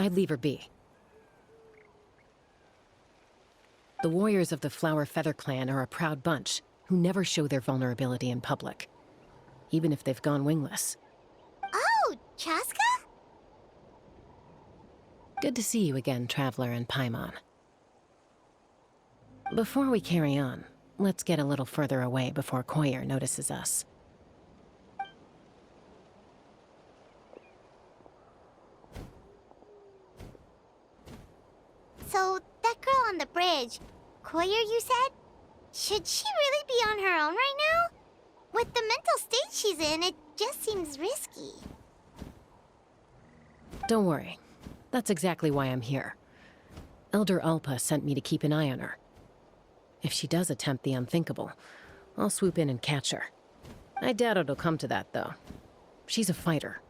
I'd leave her be. The warriors of the Flower Feather clan are a proud bunch who never show their vulnerability in public, even if they've gone wingless. Oh, Chasca? Good to see you again, Traveler and Paimon. Before we carry on, let's get a little further away before Koyer notices us. So, that girl on the bridge, Koyer, you said? Should she really be on her own right now? With the mental state she's in, it just seems risky. Don't worry. That's exactly why I'm here. Elder Alpa sent me to keep an eye on her. If she does attempt the unthinkable, I'll swoop in and catch her. I doubt it'll come to that, though. She's a fighter.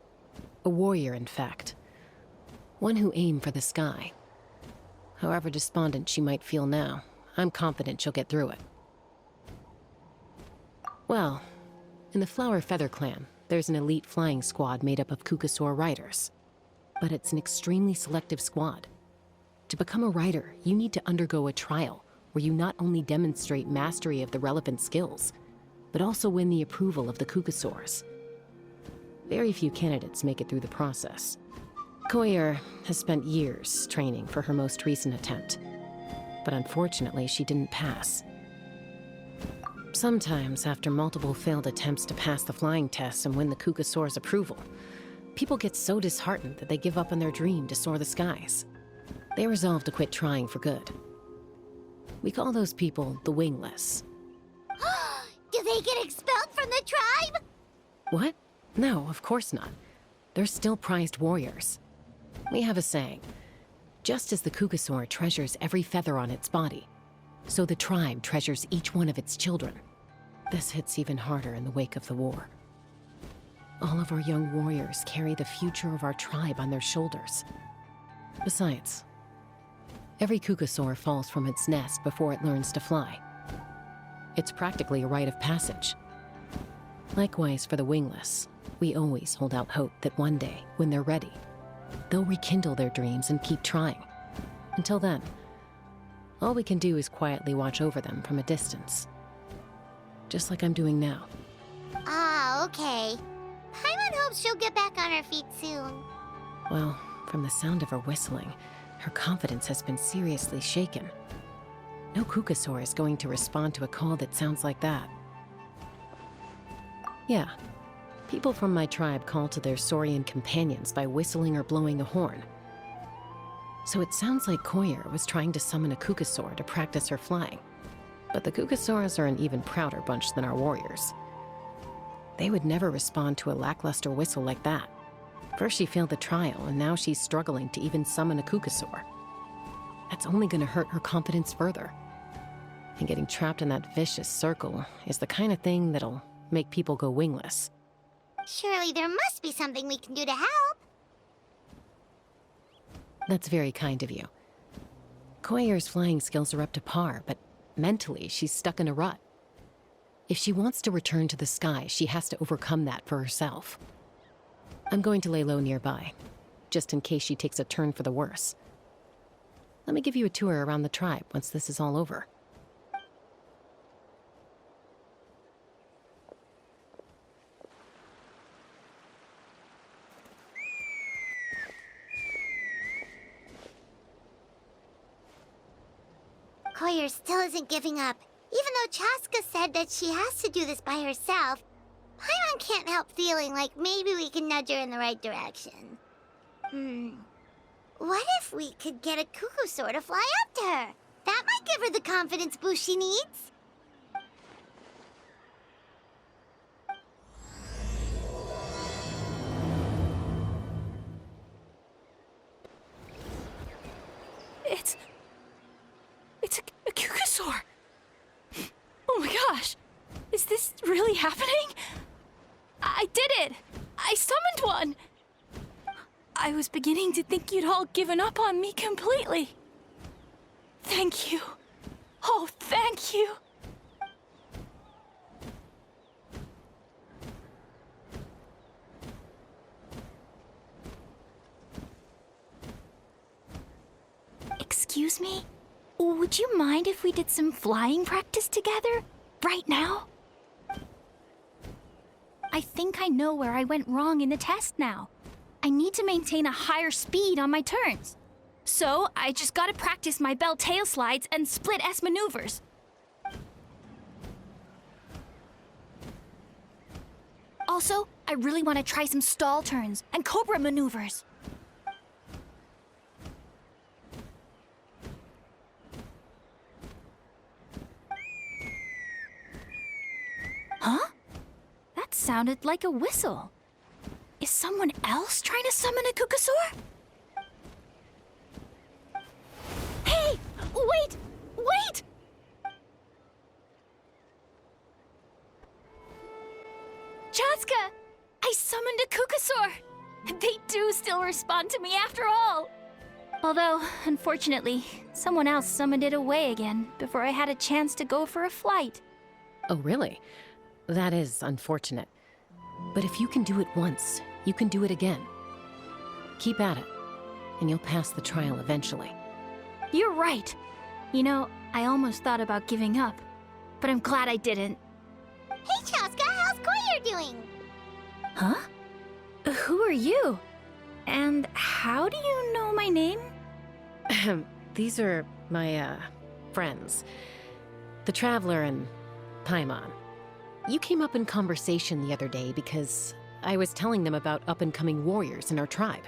A warrior, in fact. One who aimed for the sky. However despondent she might feel now, I'm confident she'll get through it. Well, in the Flower Feather clan, there's an elite flying squad made up of Kukasaur riders. But it's an extremely selective squad. To become a rider, you need to undergo a trial where you not only demonstrate mastery of the relevant skills, but also win the approval of the Kukasaurs. Very few candidates make it through the process. Koyer has spent years training for her most recent attempt, but unfortunately she didn't pass. Sometimes, after multiple failed attempts to pass the flying test and win the Kukasaur's approval, people get so disheartened that they give up on their dream to soar the skies. They resolve to quit trying for good. We call those people the wingless. Do they get expelled from the tribe? What? No, of course not. They're still prized warriors. We have a saying, just as the Kukasaur treasures every feather on its body, so the tribe treasures each one of its children. This hits even harder in the wake of the war. All of our young warriors carry the future of our tribe on their shoulders. Besides, every Kukasaur falls from its nest before it learns to fly. It's practically a rite of passage. Likewise for the wingless, we always hold out hope that one day, when they're ready, they'll rekindle their dreams and keep trying. Until then, all we can do is quietly watch over them from a distance. Just like I'm doing now. Ah, okay. Paimon hopes she'll get back on her feet soon. Well, from the sound of her whistling, her confidence has been seriously shaken. No Kukasaur is going to respond to a call that sounds like that. Yeah, people from my tribe call to their saurian companions by whistling or blowing a horn. So it sounds like Koyer was trying to summon a Kukasaur to practice her flying. But the Kukasaurs are an even prouder bunch than our warriors. They would never respond to a lackluster whistle like that. First she failed the trial, and now she's struggling to even summon a Kukasaur. That's only going to hurt her confidence further. And getting trapped in that vicious circle is the kind of thing that'll make people go wingless. Surely there must be something we can do to help. That's very kind of you. Koyer's flying skills are up to par, but mentally she's stuck in a rut. If she wants to return to the sky, she has to overcome that for herself. I'm going to lay low nearby, just in case she takes a turn for the worse. Let me give you a tour around the tribe once this is all over. Koyer still isn't giving up. Even though Chasca said that she has to do this by herself, Paimon can't help feeling like maybe we can nudge her in the right direction. What if we could get a Kukasaur to fly up to her? That might give her the confidence boost she needs. It's a Kukasaur! Oh my gosh! Is this really happening? I did it! I summoned one! I was beginning to think you'd all given up on me completely. Thank you. Oh, thank you. Excuse me? Would you mind if we did some flying practice together? Right now? I think I know where I went wrong in the test now. I need to maintain a higher speed on my turns. So, I just gotta practice my bell tail slides and split S maneuvers. Also, I really want to try some stall turns and cobra maneuvers. Huh? That sounded like a whistle. Is someone else trying to summon a Kukasaur? Hey! Wait! Wait! Chasca! I summoned a Kukasaur! They do still respond to me after all! Although, unfortunately, someone else summoned it away again before I had a chance to go for a flight. Oh, really? That is unfortunate. But if you can do it once, you can do it again. Keep at it, and you'll pass the trial eventually. You're right. You know, I almost thought about giving up, but I'm glad I didn't. Hey, Chasca, how's Goyer doing? Huh? Who are you? And how do you know my name? These are my, friends. The Traveler and Paimon. You came up in conversation the other day because I was telling them about up-and-coming warriors in our tribe.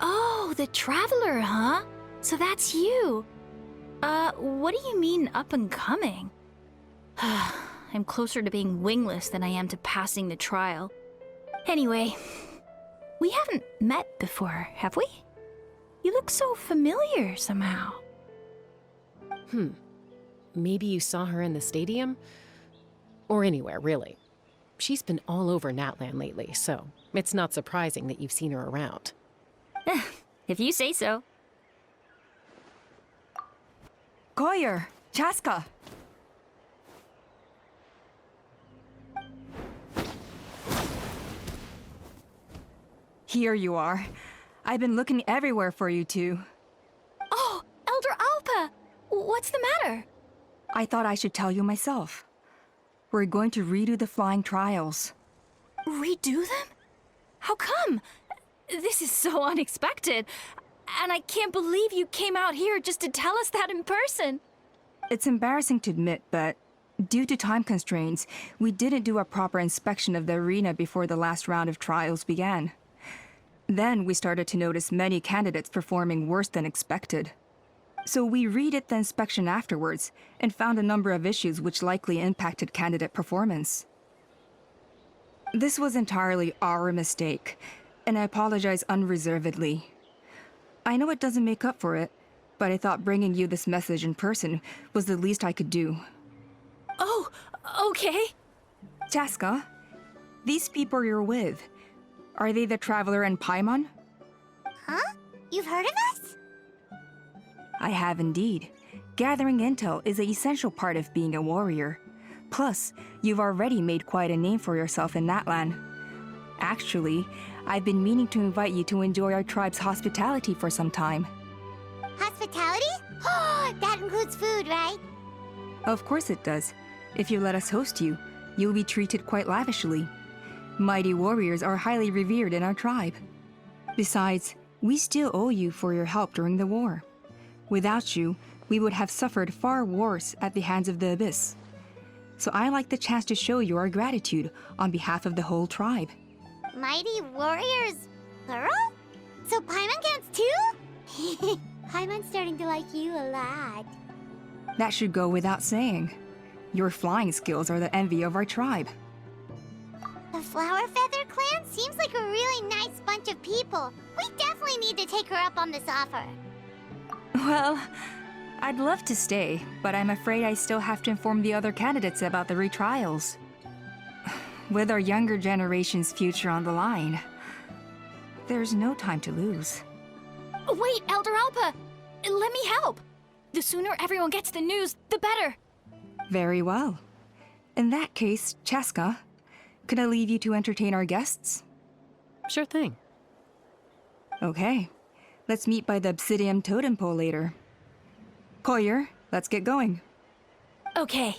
Oh, the Traveler, huh? So that's you. What do you mean up-and-coming? I'm closer to being wingless than I am to passing the trial. Anyway, we haven't met before, have we? You look so familiar somehow. Maybe you saw her in the stadium? Or anywhere, really. She's been all over Natlan lately, so it's not surprising that you've seen her around. If you say so. Goyer, Chasca. Here you are. I've been looking everywhere for you two. Oh, Elder Alpa! What's the matter? I thought I should tell you myself. We're going to redo the flying trials. Redo them? How come? This is so unexpected. And I can't believe you came out here just to tell us that in person. It's embarrassing to admit, but due to time constraints, we didn't do a proper inspection of the arena before the last round of trials began. Then we started to notice many candidates performing worse than expected. So we redid the inspection afterwards and found a number of issues which likely impacted candidate performance. This was entirely our mistake, and I apologize unreservedly. I know it doesn't make up for it, but I thought bringing you this message in person was the least I could do. Oh, okay. Chasca, these people you're with, are they the Traveler and Paimon? Huh? You've heard of us? I have indeed. Gathering intel is an essential part of being a warrior. Plus, you've already made quite a name for yourself in Natlan. Actually, I've been meaning to invite you to enjoy our tribe's hospitality for some time. Hospitality? Oh, that includes food, right? Of course it does. If you let us host you, you'll be treated quite lavishly. Mighty warriors are highly revered in our tribe. Besides, we still owe you for your help during the war. Without you, we would have suffered far worse at the hands of the Abyss. So I like the chance to show you our gratitude on behalf of the whole tribe. Mighty warriors, plural? So Paimon counts too? Paimon's starting to like you a lot. That should go without saying. Your flying skills are the envy of our tribe. The Flower Feather clan seems like a really nice bunch of people. We definitely need to take her up on this offer. Well, I'd love to stay, but I'm afraid I still have to inform the other candidates about the retrials. With our younger generation's future on the line, there's no time to lose. Wait, Elder Alpa! Let me help! The sooner everyone gets the news, the better! Very well. In that case, Chasca, could I leave you to entertain our guests? Sure thing. Okay. Let's meet by the Obsidian Totem Pole later. Koyer, let's get going. Okay.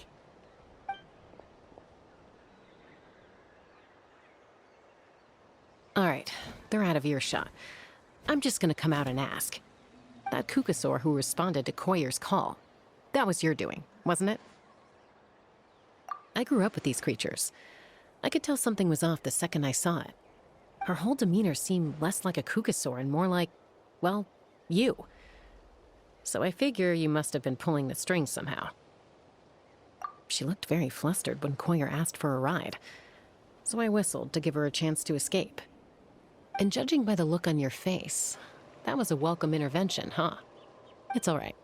All right, they're out of earshot. I'm just gonna come out and ask. That Kukasaur who responded to Koyer's call, that was your doing, wasn't it? I grew up with these creatures. I could tell something was off the second I saw it. Her whole demeanor seemed less like a Kukasaur and more like, well, you. So I figure you must have been pulling the strings somehow. She looked very flustered when Koyer asked for a ride, so I whistled to give her a chance to escape. And judging by the look on your face, that was a welcome intervention, huh? It's all right.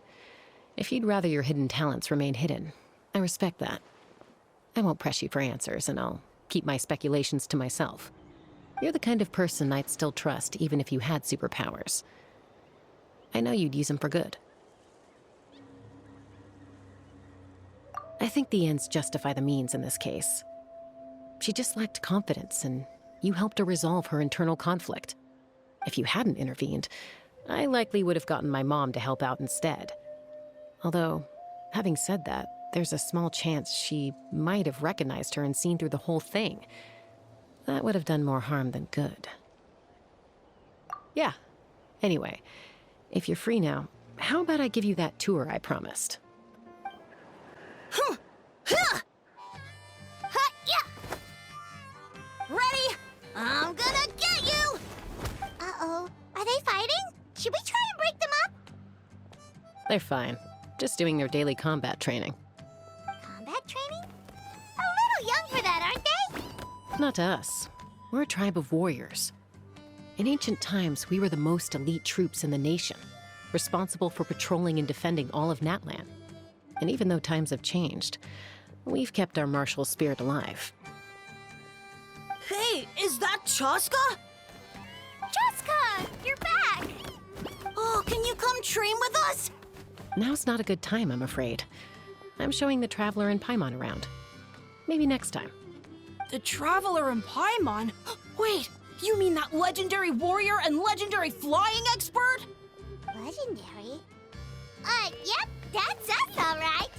If you'd rather your hidden talents remain hidden, I respect that. I won't press you for answers, and I'll keep my speculations to myself. You're the kind of person I'd still trust even if you had superpowers. I know you'd use them for good. I think the ends justify the means in this case. She just lacked confidence, and you helped her resolve her internal conflict. If you hadn't intervened, I likely would have gotten my mom to help out instead. Although, having said that, there's a small chance she might have recognized her and seen through the whole thing. That would have done more harm than good. Yeah. Anyway, if you're free now, how about I give you that tour I promised? Ready? I'm gonna get you! Uh-oh. Are they fighting? Should we try and break them up? They're fine. Just doing their daily combat training. Combat training? A little young for that, aren't they? Not to us. We're a tribe of warriors. In ancient times, we were the most elite troops in the nation, responsible for patrolling and defending all of Natlan. And even though times have changed, we've kept our martial spirit alive. Hey, is that Chasca? Chasca! You're back! Oh, can you come train with us? Now's not a good time, I'm afraid. I'm showing the Traveler and Paimon around. Maybe next time. The Traveler and Paimon? Wait, you mean that legendary warrior and legendary flying expert? Legendary? Yep, that's us, all right.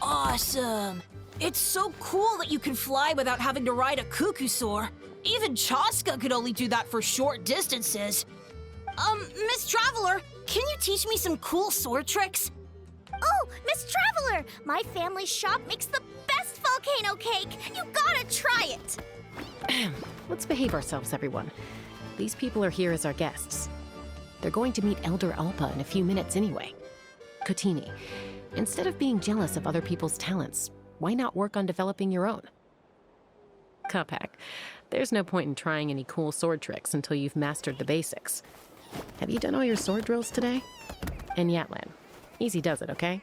Awesome. It's so cool that you can fly without having to ride a Kukusaur. Even Chasca could only do that for short distances. Miss Traveler, can you teach me some cool sword tricks? Oh, Miss Traveler! My family's shop makes the best volcano cake! You gotta try it! Let's behave ourselves, everyone. These people are here as our guests. They're going to meet Elder Alpa in a few minutes anyway. Kotini, instead of being jealous of other people's talents, why not work on developing your own? Kapak, there's no point in trying any cool sword tricks until you've mastered the basics. Have you done all your sword drills today? And Yatlan, easy does it, okay?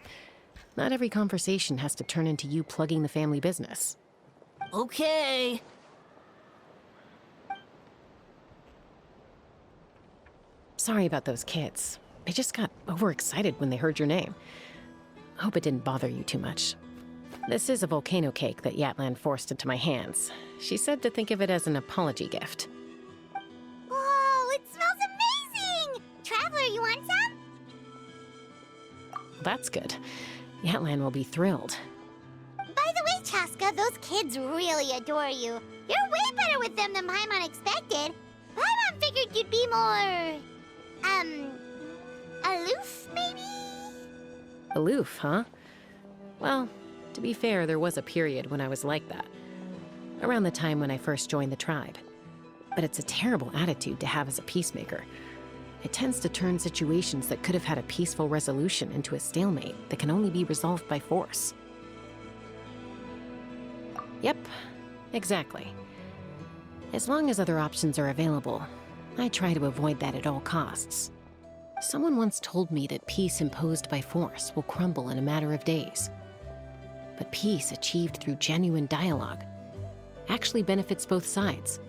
Not every conversation has to turn into you plugging the family business. Okay. Sorry about those kids. They just got overexcited when they heard your name. Hope it didn't bother you too much. This is a volcano cake that Yatlan forced into my hands. She said to think of it as an apology gift. Whoa, it smells amazing! Traveler, you want some? That's good. Yatlan will be thrilled. By the way, Chasca, those kids really adore you. You're way better with them than Paimon expected. Paimon figured you'd be more... aloof, maybe? Aloof, huh? Well, to be fair, there was a period when I was like that. Around the time when I first joined the tribe. But it's a terrible attitude to have as a peacemaker. It tends to turn situations that could have had a peaceful resolution into a stalemate that can only be resolved by force. Yep, exactly. As long as other options are available, I try to avoid that at all costs. Someone once told me that peace imposed by force will crumble in a matter of days. But peace achieved through genuine dialogue actually benefits both sides,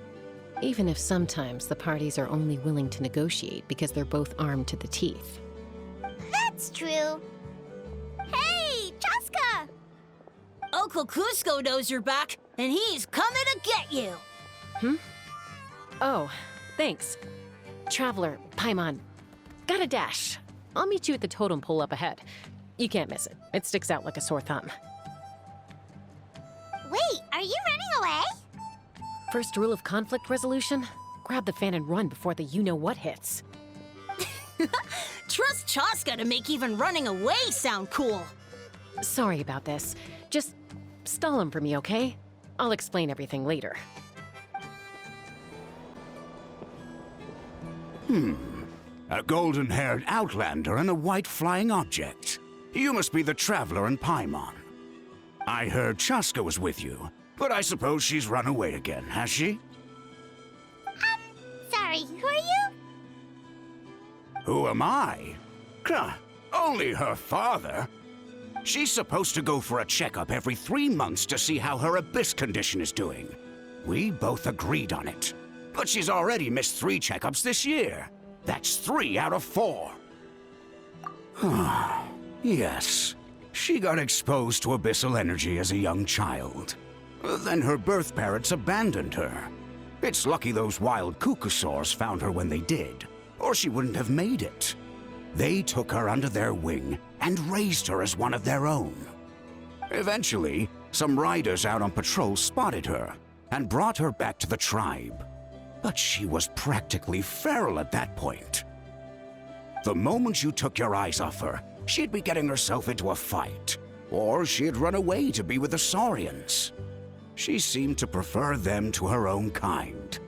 even if sometimes the parties are only willing to negotiate because they're both armed to the teeth. That's true. Hey, Chasca! Uncle Cusco knows you're back, and he's coming to get you. Oh, thanks. Traveler, Paimon, gotta dash. I'll meet you at the totem pole up ahead. You can't miss it. It sticks out like a sore thumb. Wait, are you running away? First rule of conflict resolution? Grab the fan and run before the you-know-what hits. Trust Chasca to make even running away sound cool. Sorry about this. Just stall him for me, okay? I'll explain everything later. A golden-haired outlander and a white flying object. You must be the traveler in Paimon. I heard Chasca was with you, but I suppose she's run away again, has she? Sorry, who are you? Who am I? Only her father. She's supposed to go for a checkup every 3 months to see how her abyss condition is doing. We both agreed on it. But she's already missed 3 checkups this year. That's 3 out of 4. Yes. She got exposed to abyssal energy as a young child. Then her birth parents abandoned her. It's lucky those wild cuckoosaurs found her when they did, or she wouldn't have made it. They took her under their wing and raised her as one of their own. Eventually, some riders out on patrol spotted her and brought her back to the tribe. But she was practically feral at that point. The moment you took your eyes off her, she'd be getting herself into a fight, or she'd run away to be with the Saurians. She seemed to prefer them to her own kind.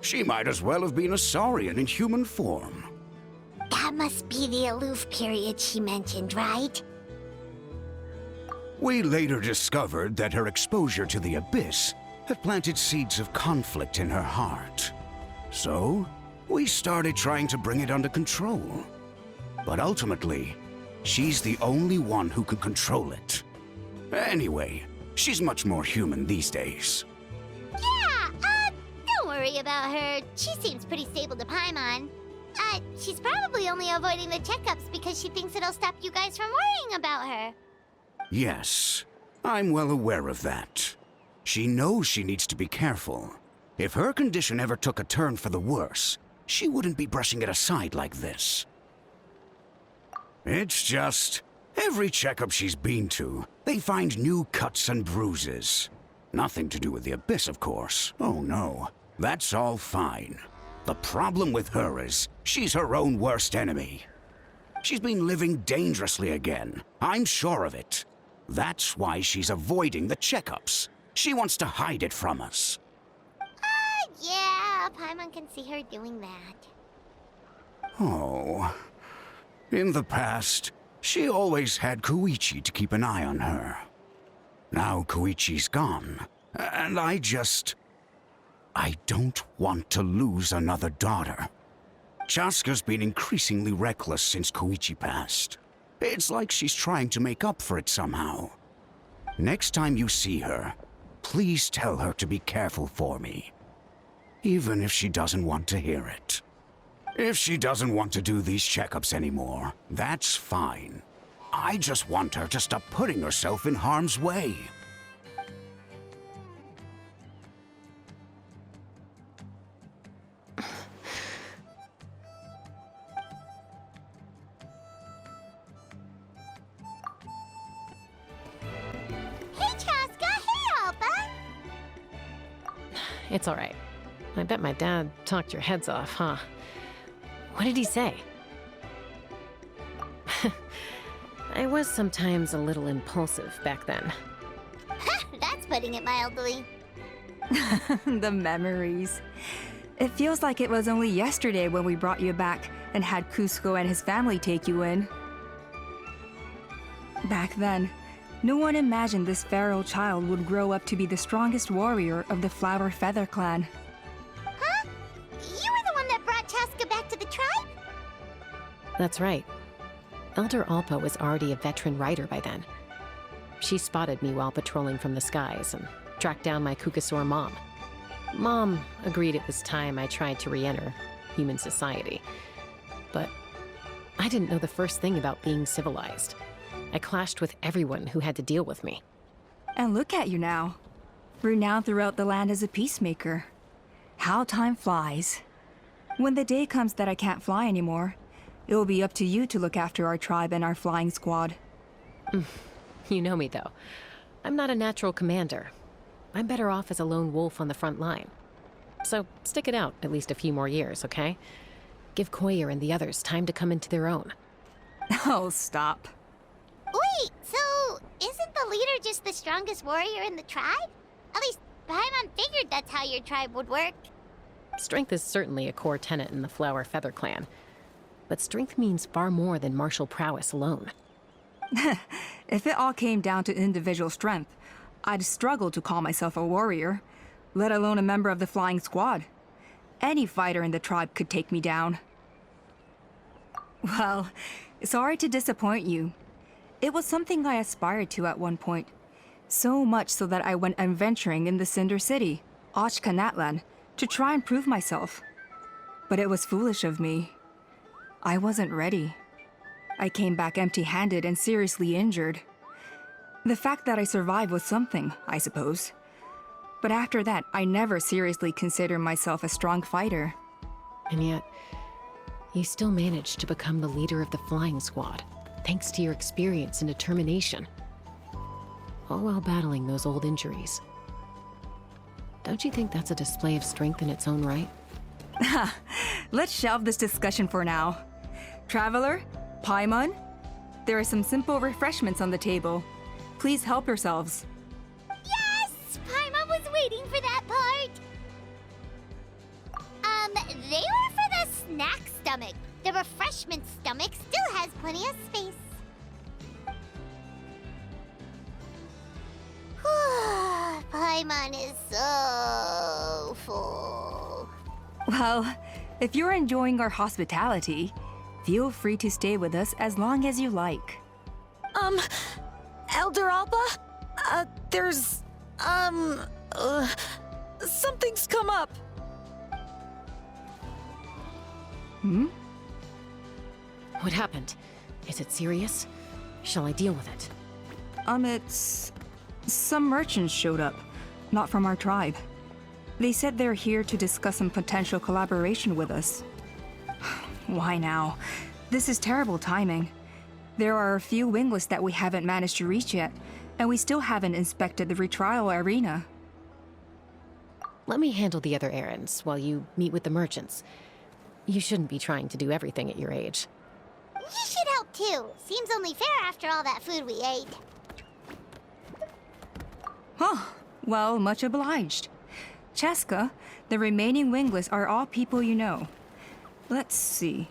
She might as well have been a Saurian in human form. That must be the aloof period she mentioned, right? We later discovered that her exposure to the abyss had planted seeds of conflict in her heart. So, we started trying to bring it under control. But ultimately, she's the only one who can control it. Anyway, she's much more human these days. Yeah, don't worry about her. She seems pretty stable to Paimon. She's probably only avoiding the checkups because she thinks it'll stop you guys from worrying about her. Yes, I'm well aware of that. She knows she needs to be careful. If her condition ever took a turn for the worse, she wouldn't be brushing it aside like this. It's just, every checkup she's been to, they find new cuts and bruises. Nothing to do with the abyss, of course. Oh no, that's all fine. The problem with her is, she's her own worst enemy. She's been living dangerously again, I'm sure of it. That's why she's avoiding the checkups. She wants to hide it from us. Yeah, Paimon can see her doing that. Oh. In the past, she always had Koichi to keep an eye on her. Now Koichi's gone, and I don't want to lose another daughter. Chasca's been increasingly reckless since Koichi passed. It's like she's trying to make up for it somehow. Next time you see her, please tell her to be careful for me. Even if she doesn't want to hear it. If she doesn't want to do these checkups anymore, that's fine. I just want her to stop putting herself in harm's way. Hey, Chasca! Hey, Alpha! It's all right. I bet my dad talked your heads off, huh? What did he say? I was sometimes a little impulsive back then. That's putting it mildly. The memories. It feels like it was only yesterday when we brought you back and had Cusco and his family take you in. Back then, no one imagined this feral child would grow up to be the strongest warrior of the Flower Feather clan. Huh? You were the one that brought Chasca back to the tribe? That's right. Elder Alpa was already a veteran rider by then. She spotted me while patrolling from the skies and tracked down my Kukasaur mom. Mom agreed it was time I tried to re-enter human society. But I didn't know the first thing about being civilized. I clashed with everyone who had to deal with me. And look at you now. Renowned throughout the land as a peacemaker. How time flies. When the day comes that I can't fly anymore, It will be up to you to look after our tribe and our flying squad. You know me, though. I'm not a natural commander. I'm better off as a lone wolf on the front line. So stick it out at least a few more years, okay? Give Koyer and the others time to come into their own. Oh, stop. Wait, so isn't the leader just the strongest warrior in the tribe? At least Paimon figured that's how your tribe would work. Strength is certainly a core tenet in the Flower Feather clan. But strength means far more than martial prowess alone. If it all came down to individual strength, I'd struggle to call myself a warrior, let alone a member of the flying squad. Any fighter in the tribe could take me down. Well, sorry to disappoint you. It was something I aspired to at one point. So much so that I went adventuring in the Cinder City, Natlan, to try and prove myself. But it was foolish of me. I wasn't ready. I came back empty-handed and seriously injured. The fact that I survived was something, I suppose. But after that, I never seriously considered myself a strong fighter. And yet, you still managed to become the leader of the flying squad, thanks to your experience and determination. All while battling those old injuries. Don't you think that's a display of strength in its own right? Let's shelve this discussion for now. Traveler, Paimon, there are some simple refreshments on the table. Please help yourselves. Yes! Paimon was waiting for that part! They were for the snack stomach. The refreshment stomach still has plenty of space. Paimon is so full. Well, if you're enjoying our hospitality, feel free to stay with us as long as you like. Elder Alba? Something's come up. What happened? Is it serious? Shall I deal with it? It's... Some merchants showed up, not from our tribe. They said they're here to discuss some potential collaboration with us. Why now? This is terrible timing. There are a few wingless that we haven't managed to reach yet, and we still haven't inspected the retrial arena. Let me handle the other errands while you meet with the merchants. You shouldn't be trying to do everything at your age. You should help too. Seems only fair after all that food we ate. Oh, well, much obliged. Chasca, the remaining wingless are all people you know. Let's see.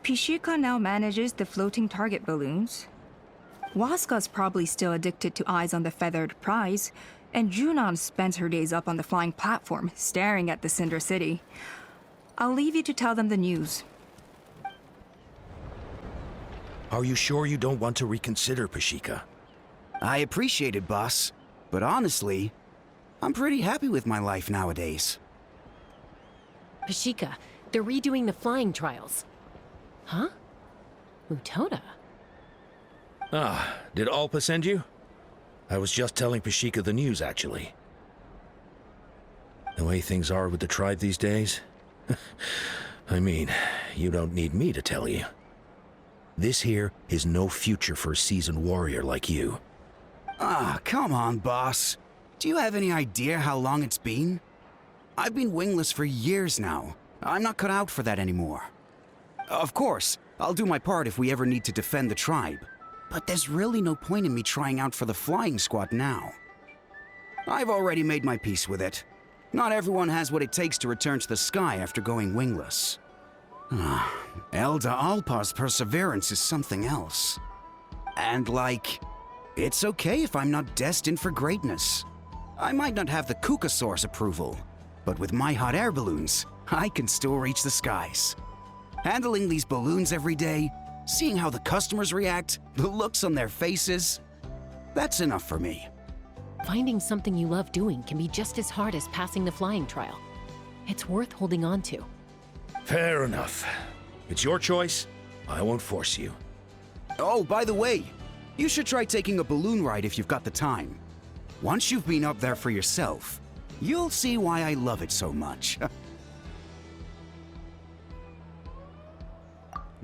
Pishika now manages the floating target balloons. Waska's probably still addicted to eyes on the feathered prize, and Junon spends her days up on the flying platform, staring at the Cinder City. I'll leave you to tell them the news. Are you sure you don't want to reconsider, Pashika? I appreciate it, boss. But honestly, I'm pretty happy with my life nowadays. Pashika, they're redoing the flying trials. Huh? Utona? Ah, did Alpa send you? I was just telling Pashika the news, actually. The way things are with the tribe these days? I mean, you don't need me to tell you. This here is no future for a seasoned warrior like you. Ah, come on, boss. Do you have any idea how long it's been? I've been wingless for years now. I'm not cut out for that anymore. Of course, I'll do my part if we ever need to defend the tribe. But there's really no point in me trying out for the flying squad now. I've already made my peace with it. Not everyone has what it takes to return to the sky after going wingless. Elder Alpa's perseverance is something else. And it's okay if I'm not destined for greatness. I might not have the Kukasaur's approval, but with my hot air balloons, I can still reach the skies. Handling these balloons every day, seeing how the customers react, the looks on their faces, that's enough for me. Finding something you love doing can be just as hard as passing the flying trial. It's worth holding on to. Fair enough. It's your choice. I won't force you. Oh, by the way, you should try taking a balloon ride if you've got the time. Once you've been up there for yourself, you'll see why I love it so much.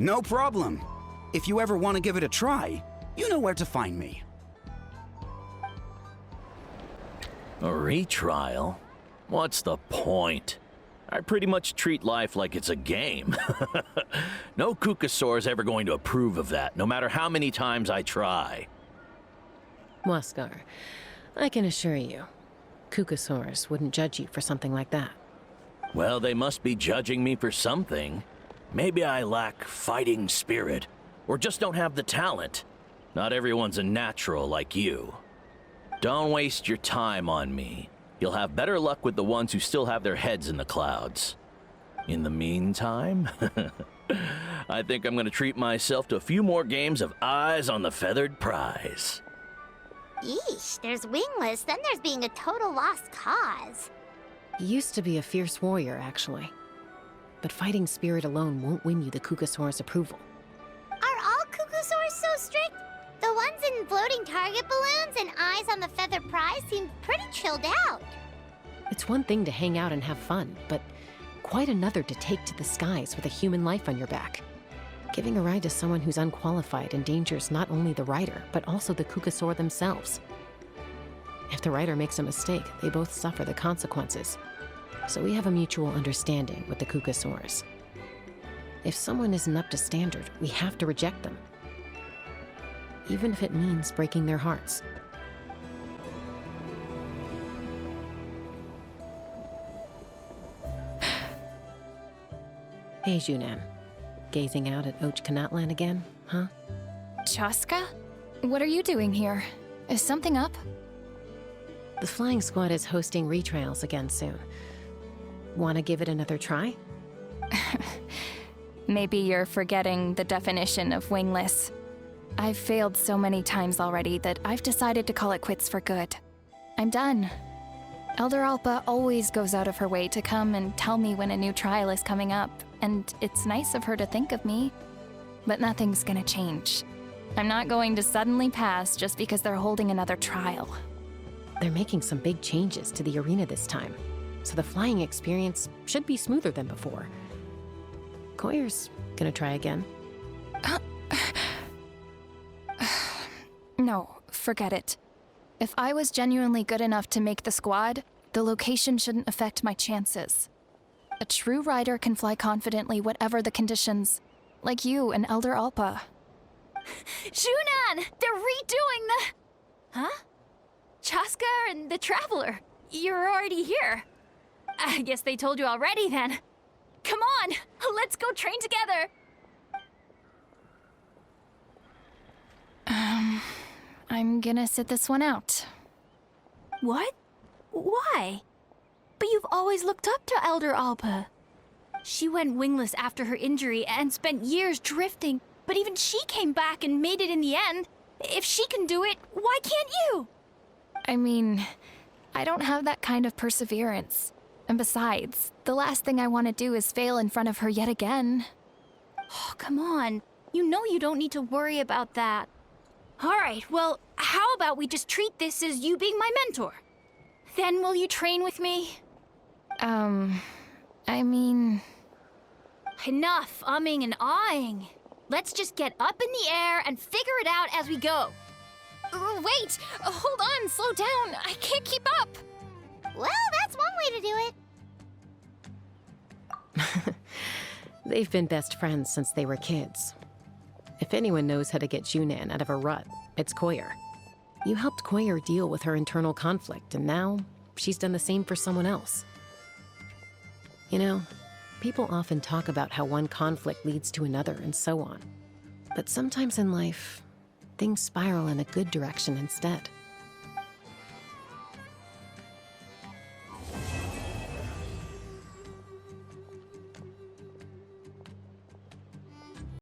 No problem. If you ever want to give it a try, you know where to find me. A retrial? What's the point? I pretty much treat life like it's a game. No Kukasaur's ever going to approve of that, no matter how many times I try. Huascar, I can assure you, Kukasaurs wouldn't judge you for something like that. Well, they must be judging me for something. Maybe I lack fighting spirit, or just don't have the talent. Not everyone's a natural like you. Don't waste your time on me. You'll have better luck with the ones who still have their heads in the clouds. In the meantime, I think I'm gonna treat myself to a few more games of Eyes on the Feathered Prize. Yeesh, there's wingless, then there's being a total lost cause. He used to be a fierce warrior, actually. But fighting spirit alone won't win you the Kukasaur's approval. Are all Kukasaurs so strict? The ones in floating target balloons and Eyes on the Feathered Prize seem pretty chilled out. It's one thing to hang out and have fun, but quite another to take to the skies with a human life on your back. Giving a ride to someone who's unqualified endangers not only the rider, but also the Kukasaur themselves. If the rider makes a mistake, they both suffer the consequences. So we have a mutual understanding with the Kukasaurs. If someone isn't up to standard, we have to reject them. Even if it means breaking their hearts. Hey, Junan. Gazing out at Natlan again, huh? Chasca? What are you doing here? Is something up? The flying squad is hosting retrials again soon. Wanna give it another try? Maybe you're forgetting the definition of wingless. I've failed so many times already that I've decided to call it quits for good. I'm done. Elder Alpa always goes out of her way to come and tell me when a new trial is coming up, and it's nice of her to think of me. But nothing's gonna change. I'm not going to suddenly pass just because they're holding another trial. They're making some big changes to the arena this time, so the flying experience should be smoother than before. Koyer's gonna try again. No, forget it. If I was genuinely good enough to make the squad, the location shouldn't affect my chances. A true rider can fly confidently whatever the conditions, like you and Elder Alpa. Junan! They're redoing the... Huh? Chasca and the Traveler. You're already here. I guess they told you already then. Come on, let's go train together. I'm gonna sit this one out. What? Why? But you've always looked up to Elder Alpa. She went wingless after her injury and spent years drifting, but even she came back and made it in the end. If she can do it, why can't you? I mean, I don't have that kind of perseverance. And besides, the last thing I want to do is fail in front of her yet again. Oh, come on. You know you don't need to worry about that. All right, well, how about we just treat this as you being my mentor? Then will you train with me? I mean... Enough umming and ahhing. Let's just get up in the air and figure it out as we go. Wait! Hold on, slow down. I can't keep up. Well, that's one way to do it. They've been best friends since they were kids. If anyone knows how to get Junan out of a rut, it's Koyer. You helped Koyer deal with her internal conflict, and now she's done the same for someone else. You know, people often talk about how one conflict leads to another and so on. But sometimes in life, things spiral in a good direction instead.